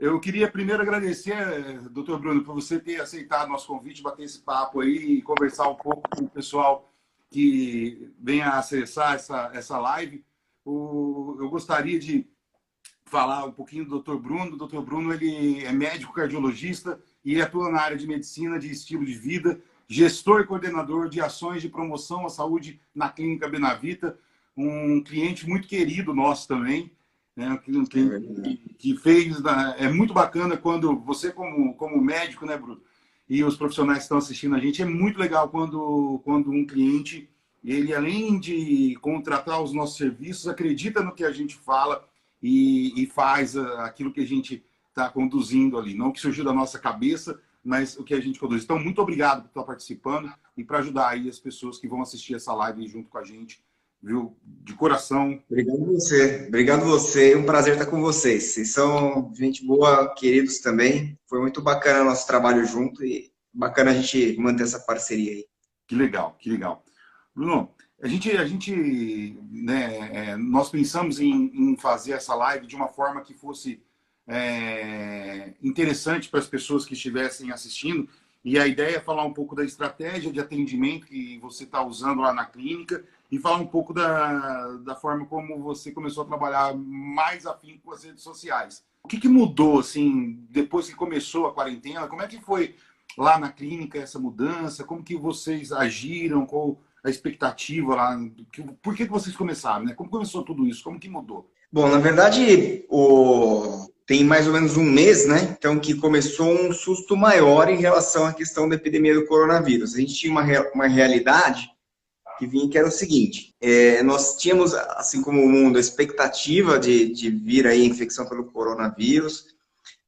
Eu queria primeiro agradecer, doutor Bruno, por você ter aceitado nosso convite, bater esse papo aí e conversar um pouco com o pessoal que venha acessar essa live. Eu gostaria de falar um pouquinho do doutor Bruno. O doutor Bruno ele é médico cardiologista e atua na área de medicina de estilo de vida, gestor e coordenador de ações de promoção à saúde na Clínica Benavita, um cliente muito querido nosso também, né? Que fez... É muito bacana quando você, como médico, né, Bruno, e os profissionais que estão assistindo a gente, é muito legal quando um cliente, ele além de contratar os nossos serviços, acredita no que a gente fala e faz aquilo que a gente está conduzindo ali. Não que surgiu da nossa cabeça, mas o que a gente conduz. Então, muito obrigado por estar participando e para ajudar aí as pessoas que vão assistir essa live junto com a gente, viu? De coração. Obrigado você. Obrigado você. É um prazer estar com vocês. Vocês são gente boa, queridos também. Foi muito bacana o nosso trabalho junto e bacana a gente manter essa parceria aí. Que legal, que legal. Bruno, né, nós pensamos em fazer essa live de uma forma que fosse interessante para as pessoas que estivessem assistindo. E a ideia é falar um pouco da estratégia de atendimento que você está usando lá na clínica e falar um pouco da forma como você começou a trabalhar mais afim com as redes sociais. O que mudou, assim, depois que começou a quarentena? Como é que foi lá na clínica essa mudança? Como que vocês agiram? Qual a expectativa lá? Por que vocês começaram, né? Como começou tudo isso? Como que mudou? Bom, na verdade, tem mais ou menos um mês, né? Então, que começou um susto maior em relação à questão da epidemia do coronavírus. A gente tinha uma realidade que era o seguinte: nós tínhamos, assim como o mundo, a expectativa de vir aí a infecção pelo coronavírus.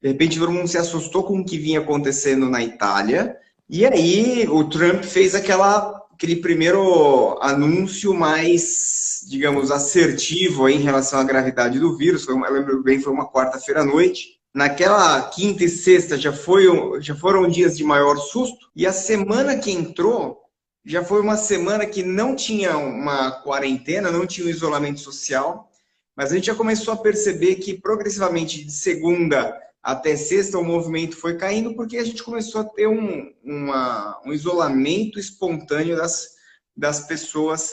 De repente, todo mundo se assustou com o que vinha acontecendo na Itália. E aí, o Trump fez aquele primeiro anúncio mais, digamos, assertivo aí em relação à gravidade do vírus. Eu lembro bem, foi uma quarta-feira à noite. Naquela quinta e sexta já foram dias de maior susto. E a semana que entrou já foi uma semana que não tinha uma quarentena, não tinha um isolamento social. Mas a gente já começou a perceber que, progressivamente, de segunda até sexta, o movimento foi caindo porque a gente começou a ter um isolamento espontâneo das pessoas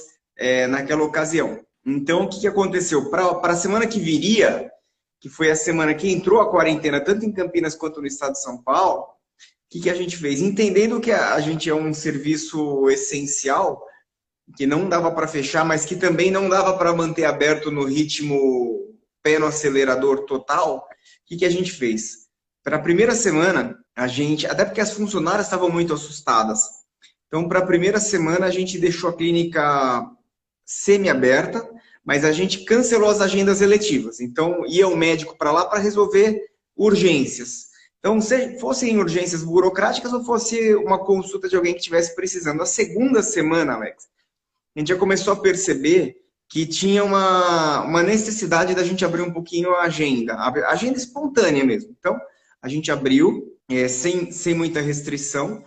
naquela ocasião. Então, o que aconteceu? Para a semana que viria, que foi a semana que entrou a quarentena, tanto em Campinas quanto no estado de São Paulo, o que a gente fez? Entendendo que a gente é um serviço essencial, que não dava para fechar, mas que também não dava para manter aberto no ritmo pé no acelerador total, o que a gente fez? Para a primeira semana, até porque as funcionárias estavam muito assustadas, então para a primeira semana a gente deixou a clínica semi-aberta, mas a gente cancelou as agendas eletivas. Então ia o médico para lá para resolver urgências. Então, se fossem urgências burocráticas ou fosse uma consulta de alguém que estivesse precisando. A segunda semana, Alex, a gente já começou a perceber que tinha uma necessidade da gente abrir um pouquinho a agenda espontânea mesmo. Então, a gente abriu, sem muita restrição,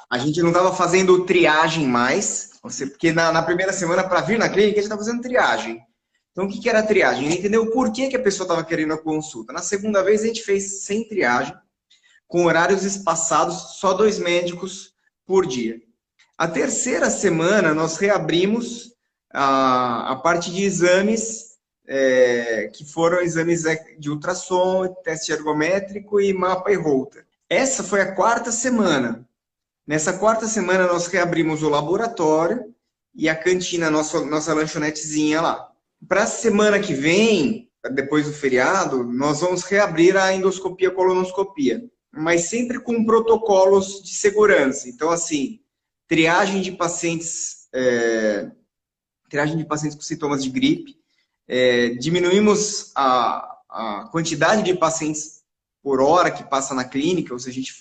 a gente não estava fazendo triagem mais, porque na primeira semana, para vir na clínica, a gente estava fazendo triagem. Então, o que era a triagem? A gente entendeu por que a pessoa estava querendo a consulta. Na segunda vez, a gente fez sem triagem, com horários espaçados, só 2 médicos por dia. A terceira semana, nós reabrimos a parte de exames, que foram exames de ultrassom, teste ergométrico e mapa e Holter. Essa foi a quarta semana. Nessa quarta semana, nós reabrimos o laboratório e a cantina, nossa lanchonetezinha lá. Para a semana que vem, depois do feriado, nós vamos reabrir a endoscopia, colonoscopia, mas sempre com protocolos de segurança. Então, assim, triagem de pacientes com sintomas de gripe, diminuímos a quantidade de pacientes por hora que passa na clínica, ou seja, a gente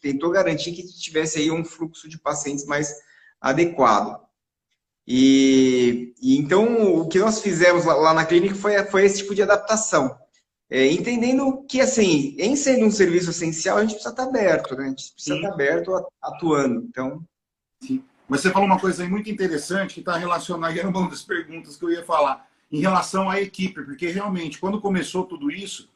tentou garantir que tivesse aí um fluxo de pacientes mais adequado. E então, o que nós fizemos lá na clínica foi esse tipo de adaptação. Entendendo que, assim, em sendo um serviço essencial, a gente precisa estar aberto, né? A gente precisa estar aberto, atuando. Então... Sim. Mas você falou uma coisa aí muito interessante que está relacionada, era uma das perguntas que eu ia falar. em relação à equipe, porque realmente, quando começou tudo isso,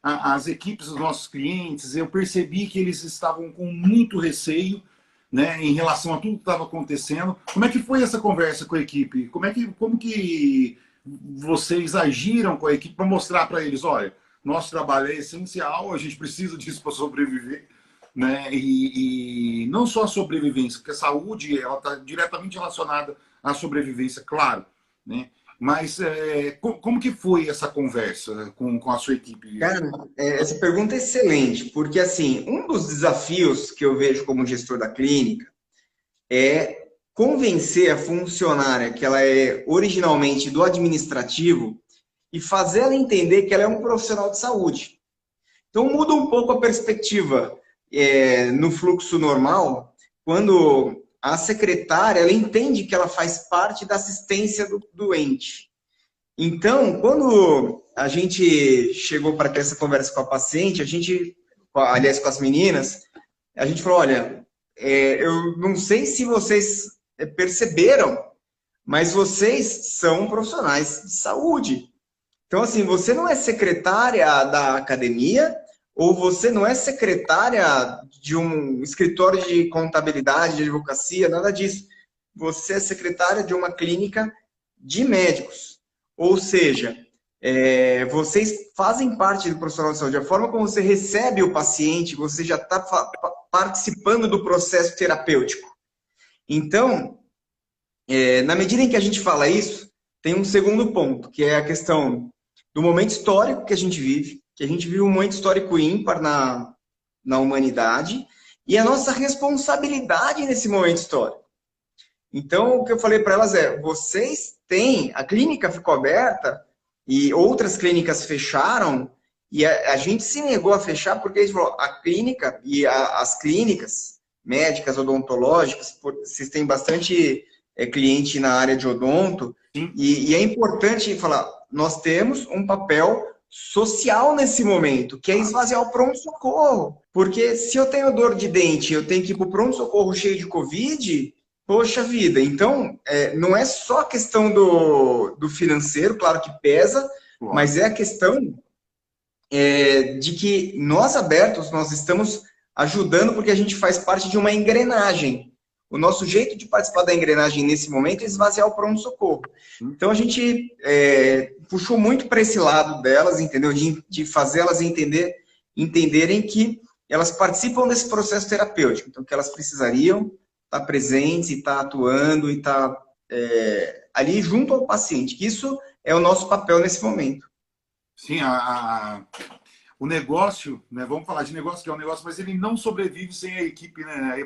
as equipes dos nossos clientes, eu percebi que eles estavam com muito receio, né, em relação a tudo que estava acontecendo. Como é que foi essa conversa com a equipe? Como que vocês agiram com a equipe para mostrar para eles, olha, nosso trabalho é essencial, a gente precisa disso para sobreviver, né? E não só a sobrevivência, porque a saúde ela está diretamente relacionada à sobrevivência, claro, né? Mas como que foi essa conversa com a sua equipe? Cara, essa pergunta é excelente, porque assim, um dos desafios que eu vejo como gestor da clínica é convencer a funcionária que ela é originalmente do administrativo e fazer ela entender que ela é um profissional de saúde. Então muda um pouco a perspectiva no fluxo normal, quando a secretária ela entende que ela faz parte da assistência do doente. Então, quando a gente chegou para ter essa conversa com a paciente, aliás, com as meninas, a gente falou, olha, eu não sei se vocês perceberam, mas vocês são profissionais de saúde. Então, assim, você não é secretária da academia ou você não é secretária de um escritório de contabilidade, de advocacia, nada disso. Você é secretária de uma clínica de médicos. Ou seja, vocês fazem parte do profissional de saúde. A forma como você recebe o paciente, você já está participando do processo terapêutico. Então, na medida em que a gente fala isso, tem um segundo ponto, que é a questão do momento histórico que a gente vive um momento histórico ímpar na humanidade, e a nossa responsabilidade nesse momento histórico. Então, o que eu falei para elas vocês têm, a clínica ficou aberta, e outras clínicas fecharam, e a gente se negou a fechar, porque a gente falou, a clínica e as clínicas médicas, odontológicas, vocês têm bastante cliente na área de odonto, e é importante falar, nós temos um papel social nesse momento, que é esvaziar o pronto-socorro. Porque se eu tenho dor de dente, eu tenho que ir para o pronto-socorro cheio de Covid, poxa vida. Então, não é só a questão do financeiro, claro que pesa, mas é a questão de que nós abertos, nós estamos ajudando porque a gente faz parte de uma engrenagem. O nosso jeito de participar da engrenagem nesse momento é esvaziar o pronto-socorro. Então, a gente puxou muito para esse lado delas, entendeu? De fazer elas entenderem que elas participam desse processo terapêutico. Então, que elas precisariam estar presentes e estar atuando e estar ali junto ao paciente. Que isso é o nosso papel nesse momento. Sim, o negócio, né? Vamos falar de negócio, que é um negócio, mas ele não sobrevive sem a equipe, né?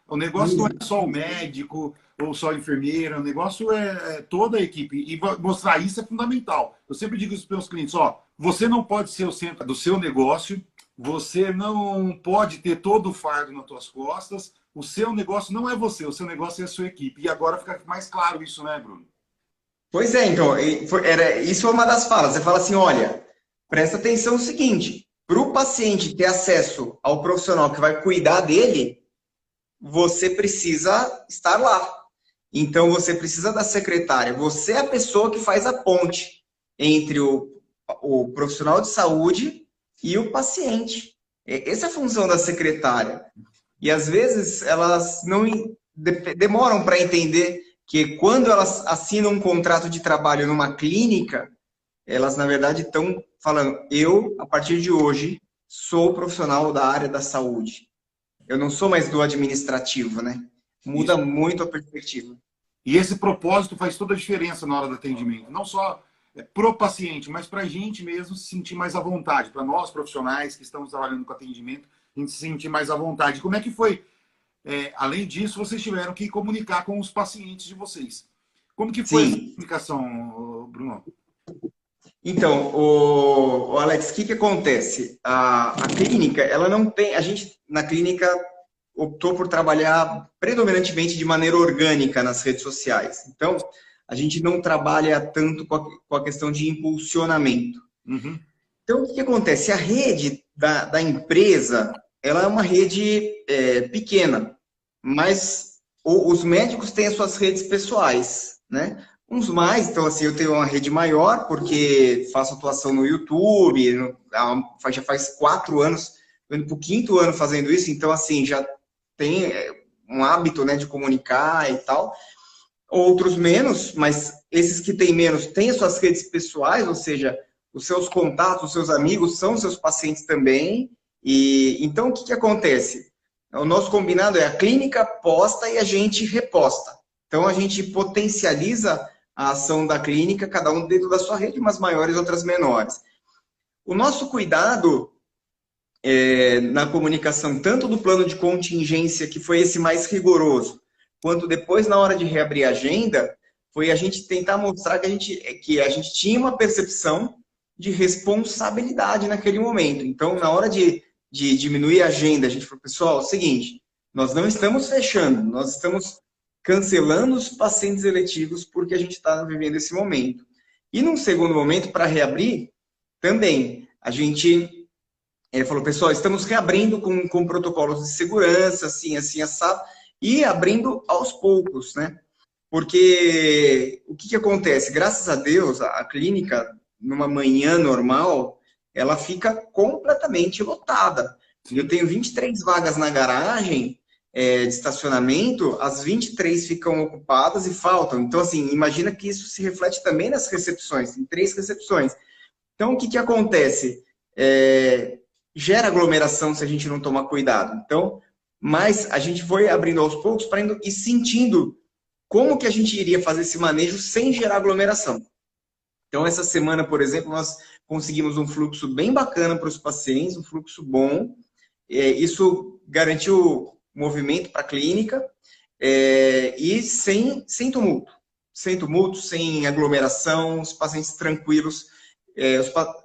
O negócio não é só o médico ou só a enfermeira, o negócio é toda a equipe. E mostrar isso é fundamental. Eu sempre digo isso para os meus clientes, você não pode ser o centro do seu negócio, você não pode ter todo o fardo nas suas costas, o seu negócio não é você, o seu negócio é a sua equipe. E agora fica mais claro isso, né, Bruno? Pois é, então, isso é uma das falas. Você fala assim, olha, presta atenção no seguinte, para o paciente ter acesso ao profissional que vai cuidar dele, você precisa estar lá. Então, você precisa da secretária. Você é a pessoa que faz a ponte entre o profissional de saúde e o paciente. Essa é a função da secretária. E, às vezes, elas não demoram para entender que quando elas assinam um contrato de trabalho numa clínica, elas, na verdade, estão falando, eu, a partir de hoje, sou profissional da área da saúde. Eu não sou mais do administrativo, né? Muda isso. Muito a perspectiva. E esse propósito faz toda a diferença na hora do atendimento. Não só pro paciente, mas para a gente mesmo se sentir mais à vontade. Para nós, profissionais que estamos trabalhando com atendimento, a gente se sentir mais à vontade. Como é que foi? Além disso, vocês tiveram que comunicar com os pacientes de vocês. Como que foi essa comunicação, Bruno? Então, o Alex, o que acontece? A clínica, ela não tem... A gente, na clínica, optou por trabalhar predominantemente de maneira orgânica nas redes sociais. Então, a gente não trabalha tanto com a questão de impulsionamento. Uhum. Então, o que acontece? A rede da empresa, ela é uma rede pequena, mas os médicos têm as suas redes pessoais, né? Uns mais, então assim, eu tenho uma rede maior, porque faço atuação no YouTube, já faz 4 anos, tô indo pro 5º ano fazendo isso, então assim, já tem um hábito, né, de comunicar e tal. Outros menos, mas esses que têm menos têm as suas redes pessoais, ou seja, os seus contatos, os seus amigos são seus pacientes também. E então o que acontece? O nosso combinado é a clínica posta e a gente reposta. Então a gente potencializa a ação da clínica, cada um dentro da sua rede, umas maiores, outras menores. O nosso cuidado na comunicação, tanto do plano de contingência, que foi esse mais rigoroso, quanto depois, na hora de reabrir a agenda, foi a gente tentar mostrar que a gente tinha uma percepção de responsabilidade naquele momento. Então, na hora de diminuir a agenda, a gente falou, pessoal, é o seguinte, nós não estamos fechando, nós estamos cancelando os pacientes eletivos porque a gente está vivendo esse momento. E num segundo momento, para reabrir, também, a gente falou, pessoal, estamos reabrindo com protocolos de segurança, assim, assim, assado, e abrindo aos poucos, né? Porque o que acontece? Graças a Deus, a clínica, numa manhã normal, ela fica completamente lotada. Eu tenho 23 vagas na garagem de estacionamento, as 23 ficam ocupadas e faltam. Então, assim, imagina que isso se reflete também nas recepções, tem 3 recepções. Então, o que acontece? Gera aglomeração se a gente não tomar cuidado. Então, mas a gente foi abrindo aos poucos para indo e sentindo como que a gente iria fazer esse manejo sem gerar aglomeração. Então, essa semana, por exemplo, nós conseguimos um fluxo bem bacana para os pacientes, um fluxo bom. Isso garantiu movimento para a clínica e sem tumulto. Sem tumulto, sem aglomeração, os pacientes tranquilos.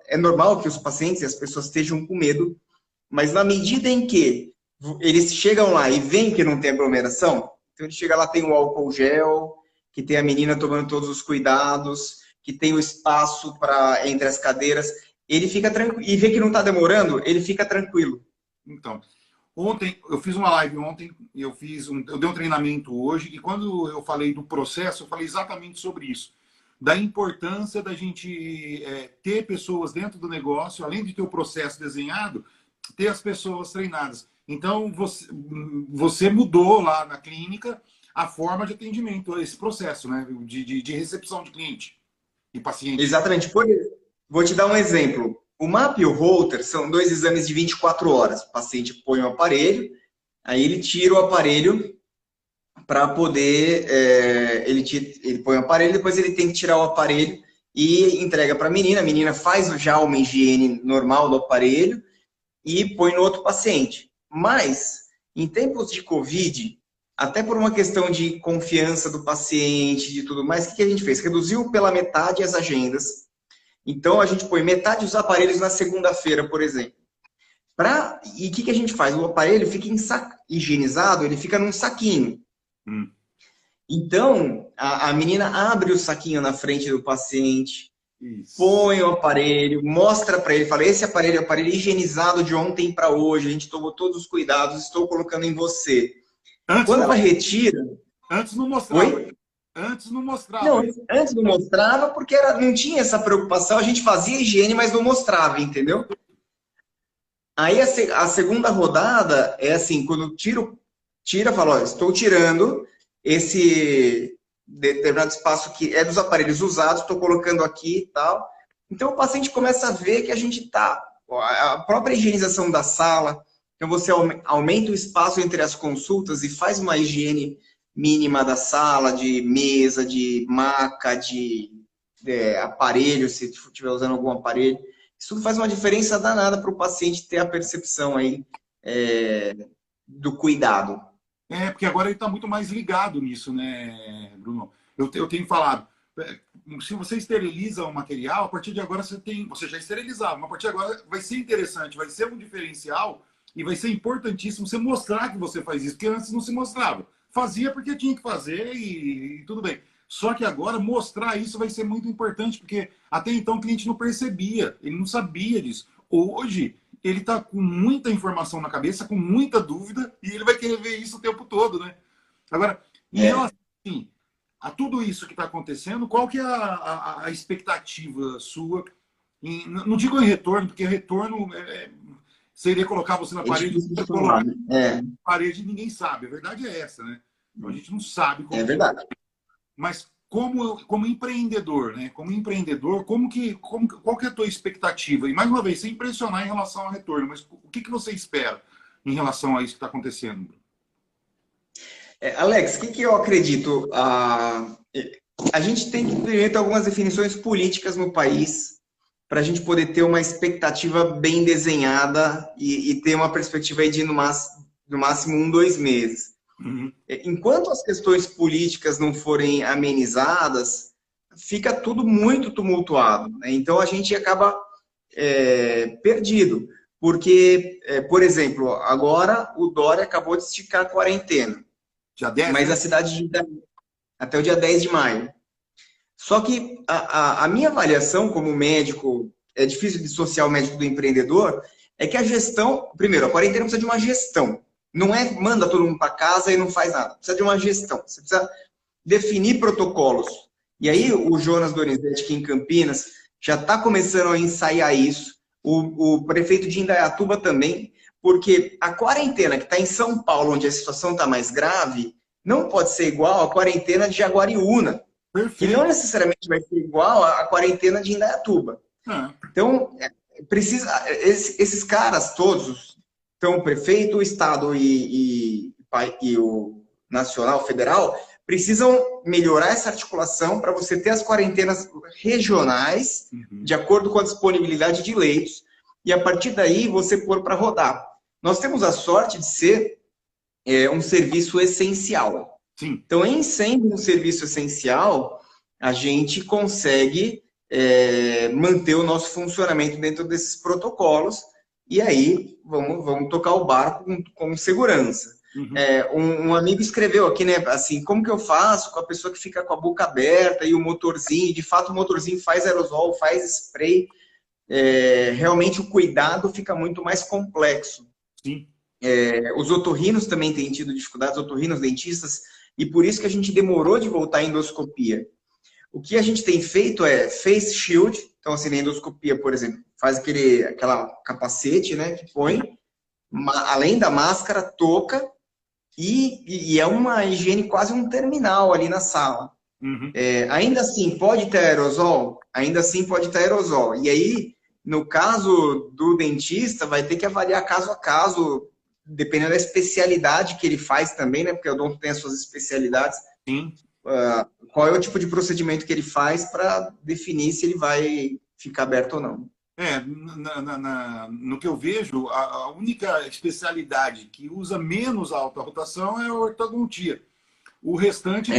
É normal que os pacientes e as pessoas estejam com medo, mas na medida em que eles chegam lá e veem que não tem aglomeração, então ele chega lá, tem o álcool gel, que tem a menina tomando todos os cuidados, que tem o espaço entre as cadeiras, ele fica tranquilo, e vê que não está demorando, ele fica tranquilo. Então, ontem, eu fiz uma live ontem, eu dei um treinamento hoje, e quando eu falei do processo, eu falei exatamente sobre isso. Da importância da gente ter pessoas dentro do negócio, além de ter o processo desenhado, ter as pessoas treinadas. Então, você mudou lá na clínica a forma de atendimento, esse processo, né? De recepção de cliente e paciente. Exatamente. Vou te dar um exemplo. O MAP e o Holter são 2 exames de 24 horas. O paciente põe o aparelho, aí ele tira o aparelho para poder... ele põe o aparelho, depois ele tem que tirar o aparelho e entrega para a menina faz já uma higiene normal do aparelho e põe no outro paciente. Mas, em tempos de Covid, até por uma questão de confiança do paciente, de tudo mais, o que a gente fez? Reduziu pela metade as agendas. Então, a gente põe metade dos aparelhos na segunda-feira, por exemplo. E o que a gente faz? O aparelho fica higienizado, ele fica num saquinho. Então, a menina abre o saquinho na frente do paciente, isso, põe o aparelho, mostra para ele, fala, esse aparelho é o aparelho higienizado de ontem para hoje, a gente tomou todos os cuidados, estou colocando em você. Quando ela retira... Antes não mostrava. Oi? Antes não mostrava. Não, antes não mostrava porque não tinha essa preocupação, a gente fazia higiene, mas não mostrava, entendeu? Aí a segunda rodada é assim, quando tira, fala, ó, estou tirando esse determinado espaço que é dos aparelhos usados, estou colocando aqui e tal. Então o paciente começa a ver que a gente está... A própria higienização da sala, então você aumenta o espaço entre as consultas e faz uma higiene mínima da sala, de mesa, de maca, de aparelho, se estiver usando algum aparelho. Isso faz uma diferença danada para o paciente ter a percepção aí do cuidado. Porque agora ele está muito mais ligado nisso, né, Bruno? Eu tenho falado, se você esteriliza o material, a partir de agora você já esterilizava, mas a partir de agora vai ser interessante, vai ser um diferencial e vai ser importantíssimo você mostrar que você faz isso, porque antes não se mostrava. Fazia porque tinha que fazer e tudo bem. Só que agora mostrar isso vai ser muito importante, porque até então o cliente não percebia, ele não sabia disso. Hoje, ele está com muita informação na cabeça, com muita dúvida, e ele vai querer ver isso o tempo todo, né? Agora, em relação, assim, a tudo isso que está acontecendo, qual que é a expectativa sua? Não digo em retorno, porque retorno seria colocar você na É parede, difícil de você falar, colocar né? na parede e ninguém sabe. A verdade é essa, né? Então a gente não sabe É como que... verdade. Mas como empreendedor, né? Como empreendedor, qual que é a tua expectativa? E mais uma vez, sem impressionar em relação ao retorno, mas o que você espera em relação a isso que está acontecendo? Alex, o que eu acredito? A gente tem que ter algumas definições políticas no país para a gente poder ter uma expectativa bem desenhada e ter uma perspectiva aí de no máximo 1, 2 meses. Uhum. Enquanto as questões políticas não forem amenizadas, fica tudo muito tumultuado, né? Então a gente acaba perdido. Porque, por exemplo, agora o Dória acabou de esticar a quarentena, Dia 10, mas né? a cidade até o dia 10 de maio. Só que a minha avaliação como médico, é difícil dissociar o médico do empreendedor, é que a gestão, primeiro, a quarentena precisa de uma gestão. Não é manda todo mundo para casa e não faz nada. Precisa de uma gestão. Você precisa definir protocolos. E aí o Jonas Donizete aqui em Campinas já está começando a ensaiar isso. O prefeito de Indaiatuba também, porque a quarentena que está em São Paulo, onde a situação está mais grave, não pode ser igual à quarentena de Jaguariúna, que não Perfeito. necessariamente vai ser igual à quarentena de Indaiatuba. Então, esses caras todos, então o prefeito, o estado e o nacional, federal, precisam melhorar essa articulação para você ter as quarentenas regionais, de acordo com a disponibilidade de leitos, e a partir daí você pôr para rodar. Nós temos a sorte de ser um serviço essencial. Sim. Então, em sendo um serviço essencial, a gente consegue manter o nosso funcionamento dentro desses protocolos e aí vamos tocar o barco com segurança. Um amigo escreveu aqui, né, assim, como que eu faço com a pessoa que fica com a boca aberta e o motorzinho, de fato o motorzinho faz aerosol, faz spray, realmente o cuidado fica muito mais complexo. Sim. Os otorrinos também têm tido dificuldades, otorrinos, dentistas, e por isso que a gente demorou de voltar à endoscopia. O que a gente tem feito é face shield, então assim, na endoscopia, por exemplo, faz aquela capacete, né, que põe, além da máscara, touca, e é uma higiene quase um terminal ali na sala. Ainda assim, pode ter aerosol? Ainda assim pode ter aerosol. E aí, no caso do dentista, vai ter que avaliar caso a caso, dependendo da especialidade que ele faz também, né? Porque o odonto tem as suas especialidades. Sim. Qual é o tipo de procedimento que ele faz para definir se ele vai ficar aberto ou não. No que eu vejo, a única especialidade que usa menos a alta rotação é a ortodontia. O restante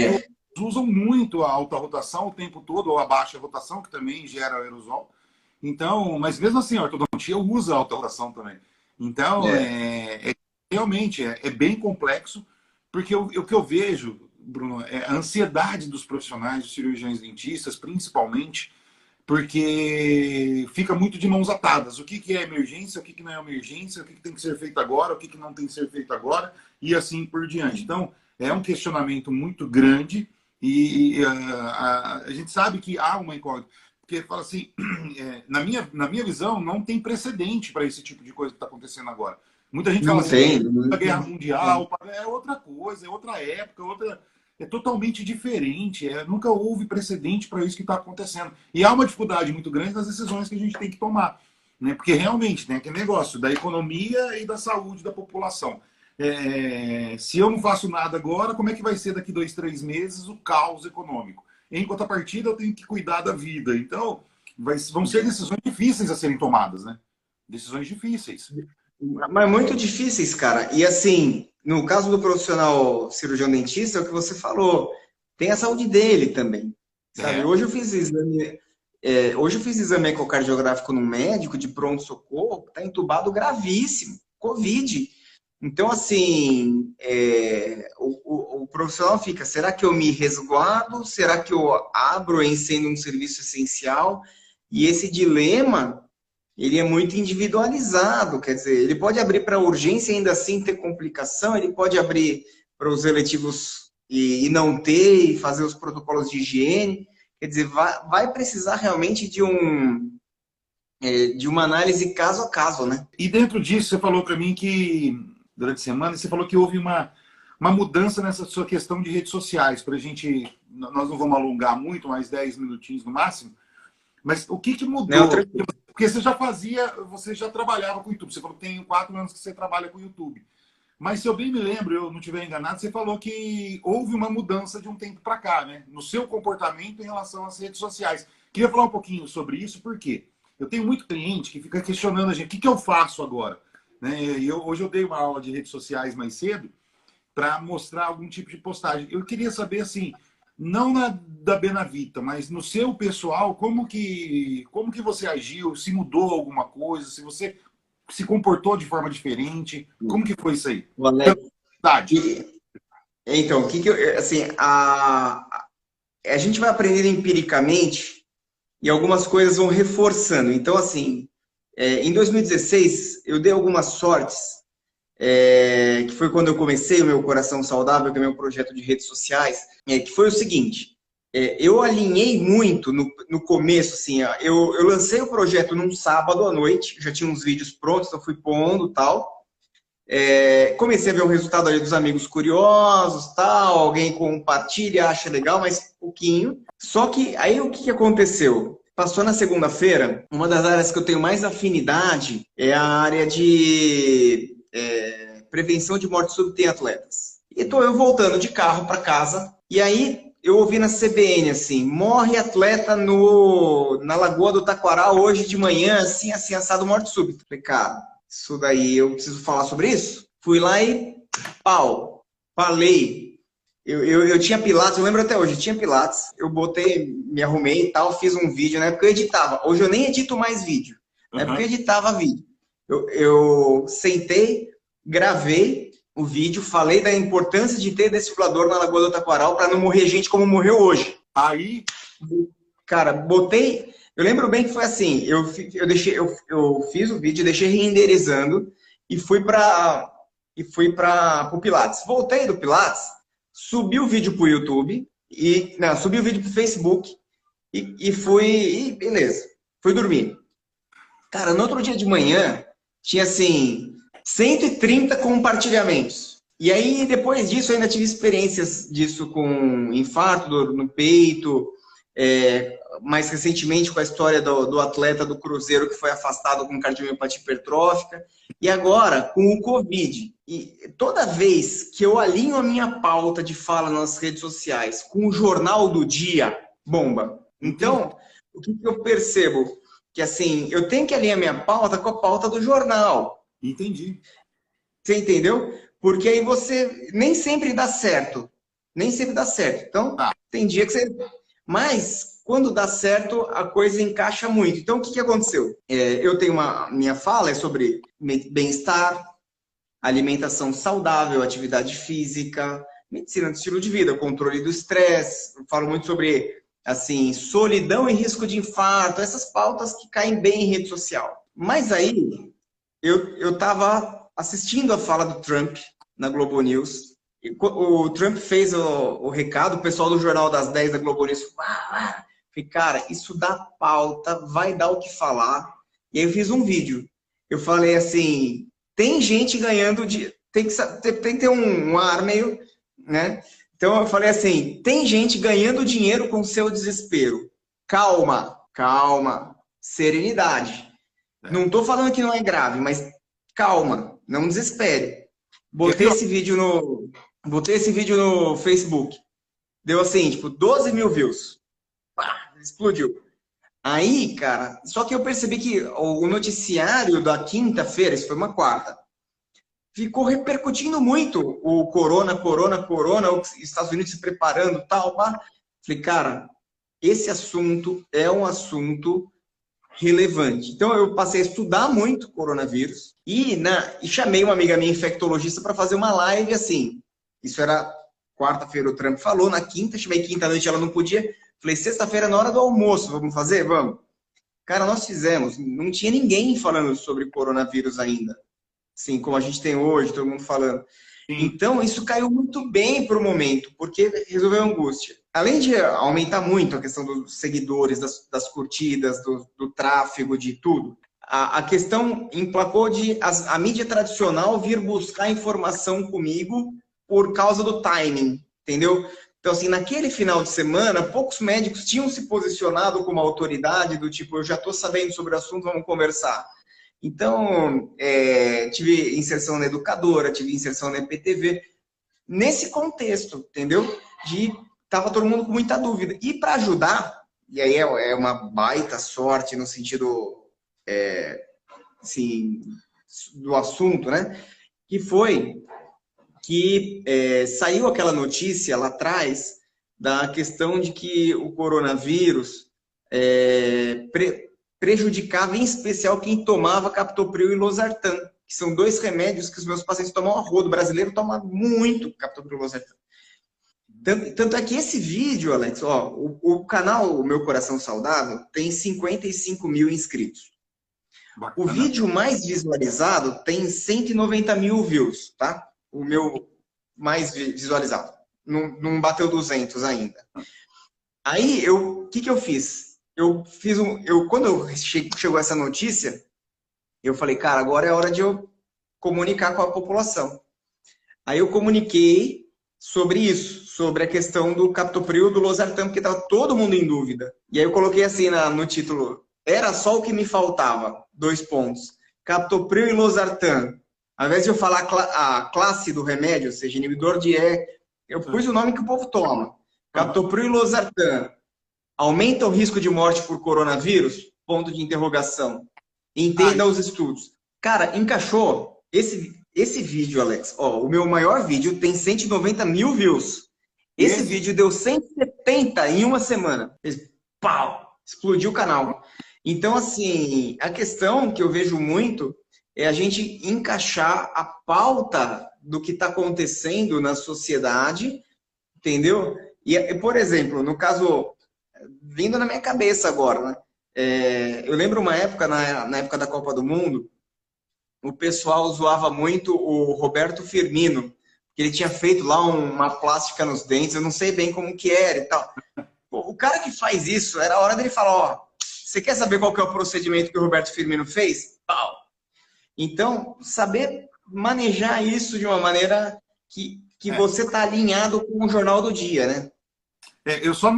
todos usam muito a alta rotação o tempo todo, ou a baixa rotação, que também gera aerosol. Então, mas mesmo assim, a ortodontia usa a alta rotação também. Então, realmente é bem complexo, porque o que eu vejo, Bruno, é a ansiedade dos profissionais, dos cirurgiões dentistas, principalmente, porque fica muito de mãos atadas. O que é emergência, o que não é emergência, o que tem que ser feito agora, o que não tem que ser feito agora, e assim por diante. Então, é um questionamento muito grande e a gente sabe que há uma incógnita. Porque fala assim, na minha visão, não tem precedente para esse tipo de coisa que está acontecendo agora. Muita gente fala assim, a Guerra Mundial, é outra coisa, é outra época, é totalmente diferente. Nunca houve precedente para isso que está acontecendo. E há uma dificuldade muito grande nas decisões que a gente tem que tomar. Né? Porque realmente tem aquele negócio da economia e da saúde da população. Se eu não faço nada agora, como é que vai ser daqui 2, 3 meses o caos econômico? Em contrapartida, eu tenho que cuidar da vida. Então, vão ser decisões difíceis a serem tomadas, né? Decisões difíceis. Mas muito difíceis, cara. E assim, no caso do profissional cirurgião dentista, é o que você falou. Tem a saúde dele também. Sabe? Hoje eu fiz exame ecocardiográfico num médico de pronto-socorro que está entubado gravíssimo, Covid. Então, assim, o profissional fica, será que eu me resguardo? Será que eu abro em sendo um serviço essencial? E esse dilema, ele é muito individualizado, quer dizer, ele pode abrir para urgência e ainda assim ter complicação, ele pode abrir para os eletivos e não ter, e fazer os protocolos de higiene. Quer dizer, vai precisar realmente de uma análise caso a caso, né? E dentro disso, você falou para mim que, durante a semana, você falou que houve uma mudança nessa sua questão de redes sociais. Para a gente, nós não vamos alongar muito, mais 10 minutinhos no máximo, mas o que Não, mudou? Porque você já trabalhava com o YouTube. Você falou que tem 4 anos que você trabalha com o YouTube. Mas se eu bem me lembro, eu não estiver enganado, você falou que houve uma mudança de um tempo para cá, né? No seu comportamento em relação às redes sociais. Queria falar um pouquinho sobre isso, porque eu tenho muito cliente que fica questionando a gente, o que eu faço agora? Né? Hoje eu dei uma aula de redes sociais mais cedo para mostrar algum tipo de postagem. Eu queria saber, assim, não da Benavita, mas no seu pessoal, como que você agiu? Se mudou alguma coisa? Se você se comportou de forma diferente? Como que foi isso aí? Alex, Verdade. então, assim, a gente vai aprendendo empiricamente e algumas coisas vão reforçando. Então, assim, em 2016, eu dei algumas sortes, que foi quando eu comecei o meu Coração Saudável, que é meu projeto de redes sociais, que foi o seguinte, eu alinhei muito no começo, assim, ó, eu lancei o projeto num sábado à noite, já tinha uns vídeos prontos, eu fui pondo e tal, comecei a ver o resultado ali dos amigos curiosos, tal, alguém compartilha, acha legal, mas pouquinho. Só que aí o que aconteceu? Passou na segunda-feira, uma das áreas que eu tenho mais afinidade é a área de prevenção de morte súbita em atletas. E tô eu voltando de carro para casa, e aí eu ouvi na CBN assim, morre atleta na Lagoa do Taquaral hoje de manhã, assim, assado, morte súbita. Falei, cara, isso daí eu preciso falar sobre isso. Fui lá e pau, falei. Eu tinha Pilates, eu lembro até hoje, eu tinha Pilates, eu botei, me arrumei e tal, fiz um vídeo, na época eu editava. Hoje eu nem edito mais vídeo, na época eu editava vídeo. Eu sentei, gravei o vídeo, falei da importância de ter desfibrilador na Lagoa do Taquaral para não morrer gente como morreu hoje. Aí, cara, botei... Eu lembro bem que foi assim, eu fiz o vídeo, deixei renderizando e fui para o Pilates. Voltei do Pilates, subi o vídeo para o YouTube, subi o vídeo para o Facebook e beleza, fui dormir. Cara, no outro dia de manhã, tinha assim, 130 compartilhamentos. E aí, depois disso, eu ainda tive experiências disso com infarto, dor no peito, mais recentemente com a história do atleta do Cruzeiro que foi afastado com cardiomiopatia hipertrófica, e agora com o Covid. E toda vez que eu alinho a minha pauta de fala nas redes sociais com o jornal do dia, bomba. Então, o que eu percebo? Que assim, eu tenho que alinhar minha pauta com a pauta do jornal. Entendi. Você entendeu? Porque aí você nem sempre dá certo. Nem sempre dá certo. Então, tem dia que você... Mas, quando dá certo, a coisa encaixa muito. Então, o que aconteceu? Eu tenho minha fala é sobre bem-estar, alimentação saudável, atividade física, medicina do estilo de vida, controle do estresse. Eu falo muito sobre, assim, solidão e risco de infarto, essas pautas que caem bem em rede social. Mas aí, eu estava assistindo a fala do Trump na Globo News. O Trump fez o recado, o pessoal do Jornal das 10 da Globo News falei, cara, isso dá pauta, vai dar o que falar. E aí eu fiz um vídeo. Eu falei assim, tem gente ganhando de... Tem que ter um ar meio, né? Então eu falei assim, tem gente ganhando dinheiro com seu desespero. Calma, calma, serenidade. Não estou falando que não é grave, mas calma, não desespere. Botei esse vídeo no Facebook. Deu assim, tipo, 12 mil views. Pá, explodiu. Aí, cara, só que eu percebi que o noticiário da quinta-feira, isso foi uma quarta, ficou repercutindo muito o corona, os Estados Unidos se preparando e tal. Pá. Falei, cara, esse assunto é um assunto relevante. Então, eu passei a estudar muito coronavírus e chamei uma amiga minha infectologista para fazer uma live assim. Isso era quarta-feira, o Trump falou, na quinta, chamei quinta-noite, ela não podia. Falei, sexta-feira, na hora do almoço, vamos fazer? Vamos. Cara, nós fizemos. Não tinha ninguém falando sobre coronavírus ainda. Assim, como a gente tem hoje, todo mundo falando. Sim. Então, isso caiu muito bem para o momento, porque resolveu a angústia. Além de aumentar muito a questão dos seguidores, das curtidas, do tráfego, de tudo, a questão emplacou de a mídia tradicional vir buscar informação comigo por causa do timing, entendeu? Então, assim, naquele final de semana, poucos médicos tinham se posicionado como autoridade, do tipo, eu já estou sabendo sobre o assunto, vamos conversar. Então, tive inserção na Educadora, tive inserção na EPTV, nesse contexto, entendeu? Tava todo mundo com muita dúvida. E para ajudar, e aí é uma baita sorte no sentido, assim, do assunto, né? Que foi que saiu aquela notícia lá atrás da questão de que o coronavírus prejudicava em especial quem tomava captopril e losartan, que são 2 remédios que os meus pacientes tomam a rodo. O brasileiro toma muito captopril e losartan. Tanto é que esse vídeo, Alex, ó, o canal O Meu Coração Saudável tem 55 mil inscritos. Bacana. O vídeo mais visualizado tem 190 mil views, tá? O meu mais visualizado. Não bateu 200 ainda. Aí, o que eu fiz? Quando chegou essa notícia, eu falei, cara, agora é hora de eu comunicar com a população. Aí eu comuniquei sobre isso, sobre a questão do captopril e do losartan, porque estava todo mundo em dúvida. E aí eu coloquei assim no título, era só o que me faltava, 2 pontos. Captopril e losartan. Ao invés de eu falar a classe do remédio, ou seja, inibidor de eu pus o nome que o povo toma. Captopril e losartan. Aumenta o risco de morte por coronavírus? Ponto de interrogação. Entenda os estudos. Cara, encaixou. Esse vídeo, Alex, ó, o meu maior vídeo tem 190 mil views. Esse vídeo deu 170 em uma semana. Pau! Explodiu o canal. Então, assim, a questão que eu vejo muito é a gente encaixar a pauta do que está acontecendo na sociedade, entendeu? E, por exemplo, no caso, vindo na minha cabeça agora, né? Eu lembro uma época, na época da Copa do Mundo, o pessoal zoava muito o Roberto Firmino, que ele tinha feito lá uma plástica nos dentes, eu não sei bem como que era e tal. O cara que faz isso, era a hora dele falar, ó, você quer saber qual que é o procedimento que o Roberto Firmino fez? Pau! Então, saber manejar isso de uma maneira que você está alinhado com o jornal do dia, né? Eu só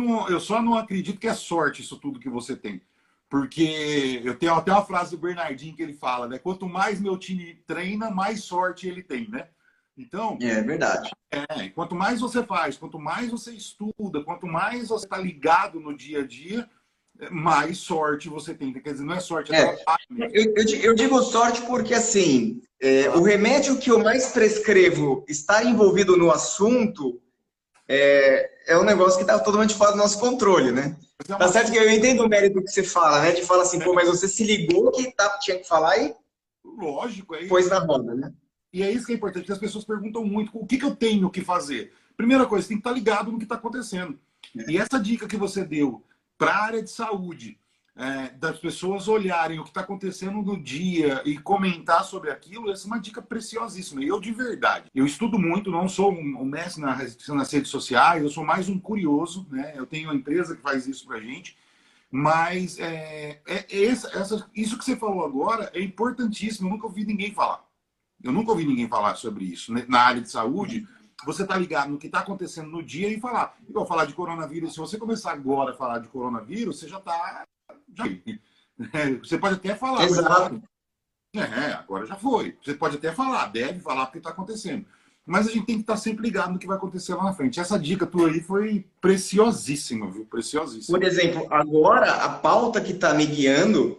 não acredito que é sorte isso tudo que você tem. Porque eu tenho até uma frase do Bernardinho que ele fala, né? Quanto mais meu time treina, mais sorte ele tem, né? Então, é verdade. Quanto mais você faz, quanto mais você estuda, quanto mais você está ligado no dia a dia, mais sorte você tem. Quer dizer, não é sorte, eu digo sorte porque, assim, o remédio que eu mais prescrevo estar envolvido no assunto é um negócio que está totalmente fora do nosso controle, né? Tá certo que eu entendo o mérito que você fala, né? De falar assim, pô, mas você se ligou que tinha que falar e... Lógico, é isso. Pôs na roda, né? E é isso que é importante, porque as pessoas perguntam muito o que eu tenho que fazer. Primeira coisa, você tem que estar ligado no que está acontecendo. E essa dica que você deu para a área de saúde, das pessoas olharem o que está acontecendo no dia e comentar sobre aquilo, essa é uma dica preciosíssima. E eu, de verdade, eu estudo muito, não sou um mestre nas redes sociais, eu sou mais um curioso, né? Eu tenho uma empresa que faz isso para a gente, mas isso que você falou agora é importantíssimo, eu nunca ouvi ninguém falar. Eu nunca ouvi ninguém falar sobre isso. Na área de saúde, você está ligado no que está acontecendo no dia e falar. Igual falar de coronavírus, se você começar agora a falar de coronavírus, você já está... Você pode até falar. Exato. Mas, agora já foi. Você pode até falar, deve falar porque está acontecendo. Mas a gente tem que estar sempre ligado no que vai acontecer lá na frente. Essa dica tua aí foi preciosíssima, viu? Preciosíssima. Por exemplo, agora a pauta que está me guiando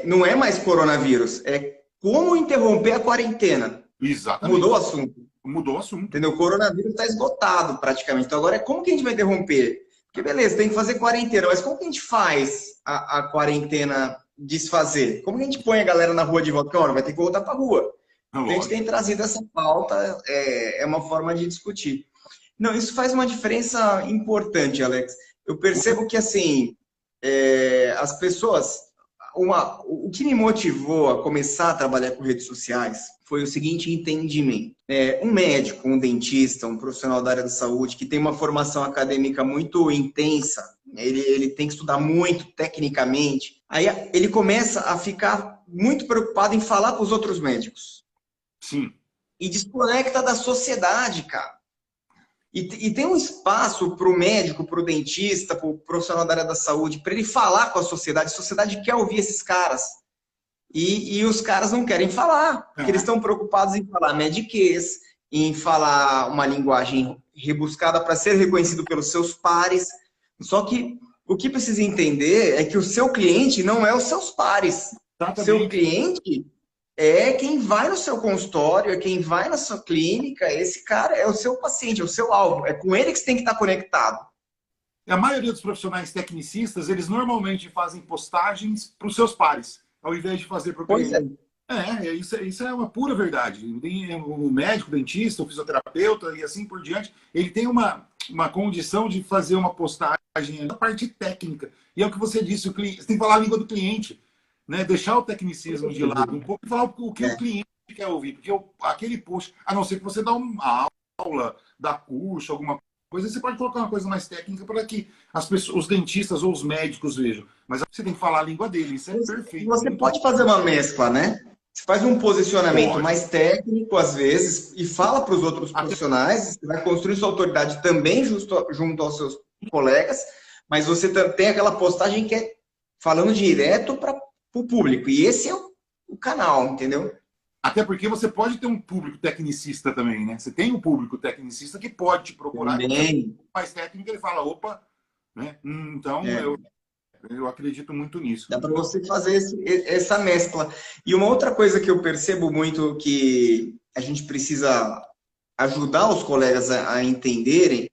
não é mais coronavírus, é como interromper a quarentena. Exatamente. Mudou o assunto. Mudou o assunto. Entendeu? O coronavírus está esgotado praticamente. Então agora é como que a gente vai interromper? Porque beleza, tem que fazer quarentena, mas como que a gente faz a quarentena desfazer? Como que a gente põe a galera na rua de volta? Porque, vai ter que voltar para a rua. Então, a gente tem trazido essa pauta, é uma forma de discutir. Não, isso faz uma diferença importante, Alex. Eu percebo que, assim, as pessoas... o que me motivou a começar a trabalhar com redes sociais foi o seguinte entendimento. Um médico, um dentista, um profissional da área da saúde que tem uma formação acadêmica muito intensa, ele tem que estudar muito tecnicamente, aí ele começa a ficar muito preocupado em falar com os outros médicos. Sim. E desconecta da sociedade, cara. E tem um espaço para o médico, para o dentista, para o profissional da área da saúde, para ele falar com a sociedade quer ouvir esses caras. E os caras não querem falar, porque eles estão preocupados em falar mediquês, em falar uma linguagem rebuscada para ser reconhecido pelos seus pares. Só que o que precisa entender é que o seu cliente não é os seus pares. Exatamente. Seu cliente é quem vai no seu consultório, é quem vai na sua clínica, esse cara é o seu paciente, é o seu alvo, é com ele que você tem que estar conectado. A maioria dos profissionais tecnicistas, eles normalmente fazem postagens para os seus pares, ao invés de fazer para o cliente. Isso é uma pura verdade. O médico, o dentista, o fisioterapeuta e assim por diante, ele tem uma condição de fazer uma postagem na parte técnica. E é o que você disse, você tem que falar a língua do cliente. Né, deixar o tecnicismo de lado um pouco e falar o que o cliente quer ouvir. Porque aquele post, a não ser que você dá uma aula, dá curso, alguma coisa, você pode colocar uma coisa mais técnica para que as pessoas, os dentistas ou os médicos vejam. Mas você tem que falar a língua dele, isso é perfeito. Você pode fazer uma mescla, né? Você faz um posicionamento mais técnico, às vezes, e fala para os outros profissionais, você vai construir sua autoridade também junto aos seus colegas, mas você tem aquela postagem que é falando direto para o público. E esse é o canal, entendeu? Até porque você pode ter um público tecnicista também, né? Você tem um público tecnicista que pode te procurar. Mais técnico, ele fala, opa, né? Então, eu acredito muito nisso. Dá para você fazer essa mescla. E uma outra coisa que eu percebo muito que a gente precisa ajudar os colegas a entenderem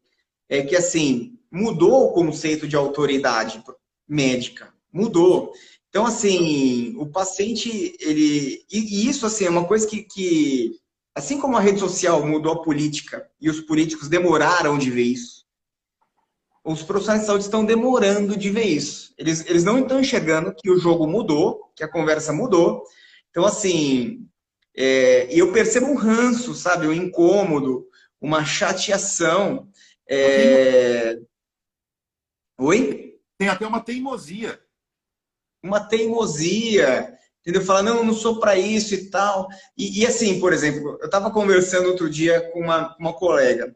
é que, assim, mudou o conceito de autoridade médica. Mudou. Então, assim, o paciente, e isso, assim, é uma coisa que, assim como a rede social mudou a política e os políticos demoraram de ver isso, os profissionais de saúde estão demorando de ver isso. Eles não estão enxergando que o jogo mudou, que a conversa mudou. Então, assim, eu percebo um ranço, sabe? Um incômodo, uma chateação. Oi? Tem até uma teimosia. Uma teimosia, entendeu? Falar, não sou para isso e tal. E assim, por exemplo, eu estava conversando outro dia com uma colega.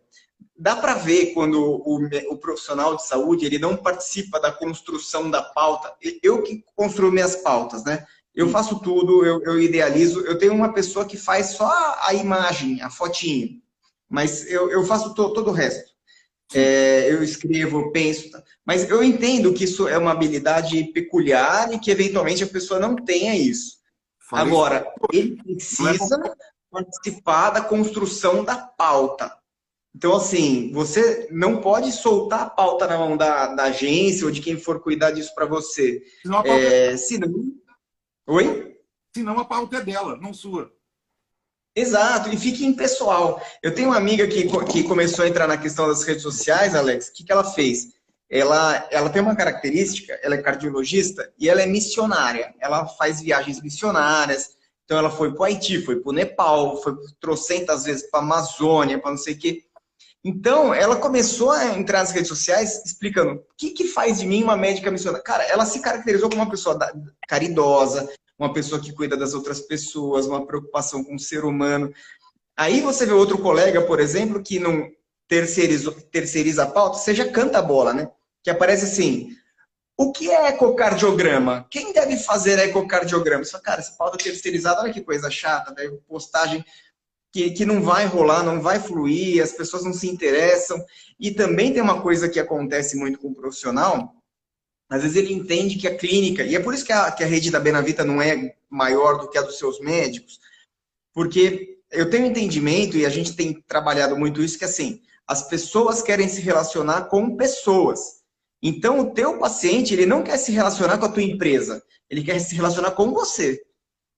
Dá para ver quando o profissional de saúde ele não participa da construção da pauta. Eu que construo minhas pautas, né? Eu faço tudo, eu idealizo. Eu tenho uma pessoa que faz só a imagem, a fotinho. Mas eu faço todo o resto. Eu escrevo, eu penso. Mas eu entendo que isso é uma habilidade peculiar e que, eventualmente, a pessoa não tenha isso. Agora, ele precisa participar da construção da pauta. Então, assim, você não pode soltar a pauta na mão da agência ou de quem for cuidar disso para você. Senão... Oi? Senão a pauta é dela, não sua. Exato, e fique impessoal. Eu tenho uma amiga que começou a entrar na questão das redes sociais, Alex. O que ela fez? Ela tem uma característica, ela é cardiologista e ela é missionária. Ela faz viagens missionárias. Então, ela foi para o Haiti, foi para o Nepal, foi trocentas vezes para a Amazônia, para não sei o quê. Então, ela começou a entrar nas redes sociais explicando o que faz de mim uma médica missionária. Cara, ela se caracterizou como uma pessoa caridosa, uma pessoa que cuida das outras pessoas, uma preocupação com o ser humano. Aí você vê outro colega, por exemplo, que não terceiriza a pauta, você já canta a bola, né? Que aparece assim, o que é ecocardiograma? Quem deve fazer ecocardiograma? Você fala, cara, essa pauta terceirizada, olha que coisa chata, né? Postagem que não vai rolar, não vai fluir, as pessoas não se interessam. E também tem uma coisa que acontece muito com o profissional, às vezes ele entende que a clínica, e é por isso que a rede da Benavita não é maior do que a dos seus médicos, porque eu tenho entendimento, e a gente tem trabalhado muito isso, que assim, as pessoas querem se relacionar com pessoas. Então, o teu paciente, ele não quer se relacionar com a tua empresa, ele quer se relacionar com você.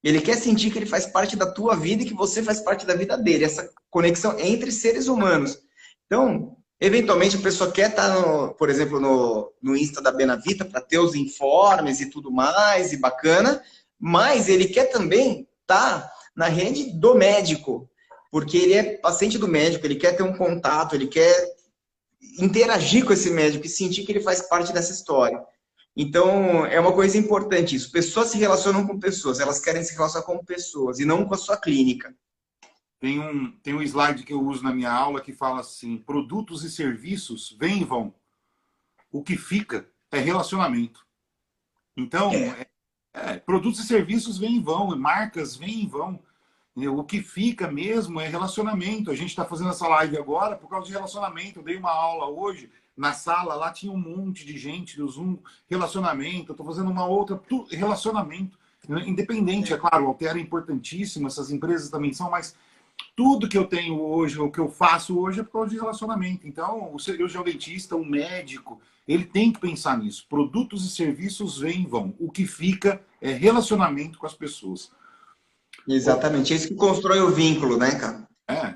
Ele quer sentir que ele faz parte da tua vida e que você faz parte da vida dele, essa conexão entre seres humanos. Então, Eventualmente a pessoa quer estar, por exemplo, no Insta da Benavita para ter os informes e tudo mais, e bacana, mas ele quer também estar na rede do médico, porque ele é paciente do médico, ele quer ter um contato, ele quer interagir com esse médico e sentir que ele faz parte dessa história. Então, é uma coisa importante isso. Pessoas se relacionam com pessoas, elas querem se relacionar com pessoas e não com a sua clínica. Tem um slide que eu uso na minha aula que fala assim, produtos e serviços vêm e vão. O que fica é relacionamento. Então, produtos e serviços vêm e vão, marcas vêm e vão. O que fica mesmo é relacionamento. A gente está fazendo essa live agora por causa de relacionamento. Eu dei uma aula hoje, na sala, lá tinha um monte de gente do Zoom, relacionamento. Eu estou fazendo uma outra, relacionamento. Independente, é claro, o Altera é importantíssimo, essas empresas também são, mas tudo que eu tenho hoje, o que eu faço hoje é por causa de relacionamento. Então, o cirurgião dentista, o médico, ele tem que pensar nisso. Produtos e serviços vêm e vão. O que fica é relacionamento com as pessoas. Exatamente, é isso que constrói o vínculo, né, cara?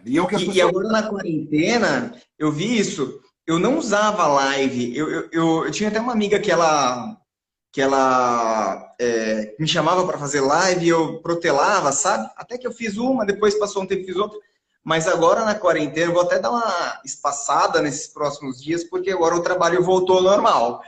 E é o que as pessoas... E agora na quarentena, eu vi isso, eu não usava live, eu tinha até uma amiga que ela me chamava para fazer live e eu protelava, sabe? Até que eu fiz uma, depois passou um tempo e fiz outra. Mas agora na quarentena, eu vou até dar uma espaçada nesses próximos dias, porque agora o trabalho voltou ao normal.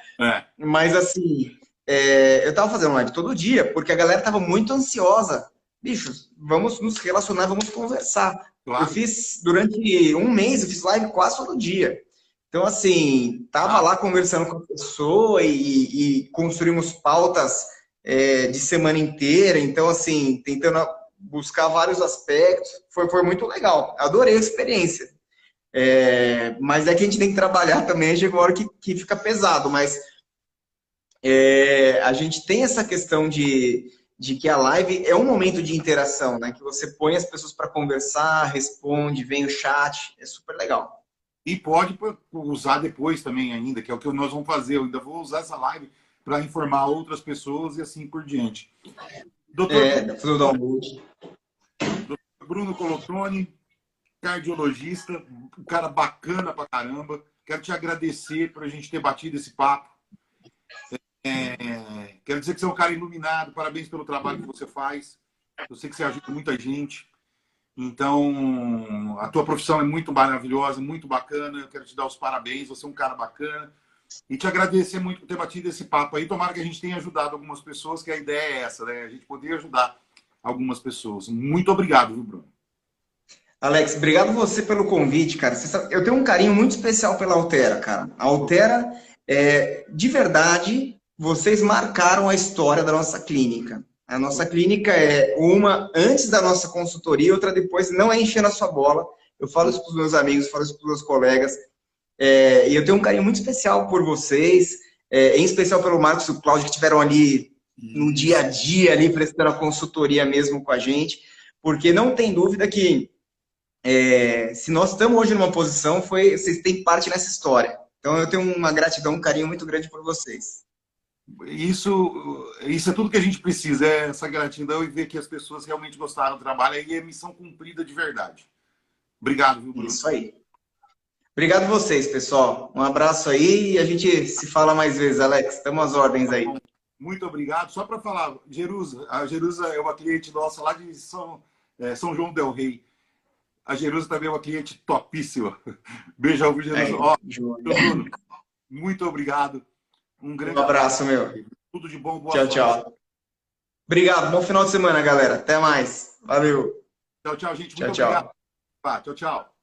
Mas assim, eu tava fazendo live todo dia, porque a galera tava muito ansiosa. Bichos, vamos nos relacionar, vamos conversar. Claro. Eu fiz, durante um mês, eu fiz live quase todo dia. Então, assim, tava lá conversando com a pessoa e construímos pautas de semana inteira. Então, assim, tentando buscar vários aspectos. Foi muito legal. Adorei a experiência. Mas é que a gente tem que trabalhar também. Chega uma hora que fica pesado. Mas a gente tem essa questão de que a live é um momento de interação, né? Que você põe as pessoas para conversar, responde, vem o chat. É super legal. E pode usar depois também ainda, que é o que nós vamos fazer. Eu ainda vou usar essa live para informar outras pessoas e assim por diante. Doutor Bruno Colotoni, cardiologista, um cara bacana pra caramba. Quero te agradecer por a gente ter batido esse papo. Quero dizer que você é um cara iluminado. Parabéns pelo trabalho que você faz. Eu sei que você ajuda muita gente. Então, a tua profissão é muito maravilhosa, muito bacana. Eu quero te dar os parabéns. Você é um cara bacana. E te agradecer muito por ter batido esse papo aí. Tomara que a gente tenha ajudado algumas pessoas, que a ideia é essa, né? A gente poder ajudar algumas pessoas. Muito obrigado, viu, Bruno? Alex, obrigado você pelo convite, cara. Eu tenho um carinho muito especial pela Altera, cara. A Altera, de verdade, vocês marcaram a história da nossa clínica. A nossa clínica é uma antes da nossa consultoria, outra depois, não é enchendo a sua bola. Eu falo isso para os meus amigos, falo isso para os meus colegas. E eu tenho um carinho muito especial por vocês, em especial pelo Marcos e o Cláudio, que estiveram ali no dia a dia, ali prestando a consultoria mesmo com a gente, porque não tem dúvida que se nós estamos hoje numa posição, vocês têm parte nessa história. Então eu tenho uma gratidão, um carinho muito grande por vocês. Isso é tudo que a gente precisa, é essa gratidão e ver que as pessoas realmente gostaram do trabalho e é missão cumprida de verdade. Obrigado, viu, Bruno? Isso aí. Obrigado a vocês, pessoal. Um abraço aí e a gente se fala mais vezes, Alex. Estamos às ordens aí. Muito obrigado. Só para falar, a Jerusa é uma cliente nossa lá de São João del Rei. A Jerusa também é uma cliente topíssima. Beijão, Jerusa. Bruno, muito obrigado. Um grande abraço, meu. Tudo de bom, boa sorte. Tchau. Obrigado, bom final de semana, galera. Até mais. Valeu. Tchau, gente. Muito obrigado. Tchau, tchau.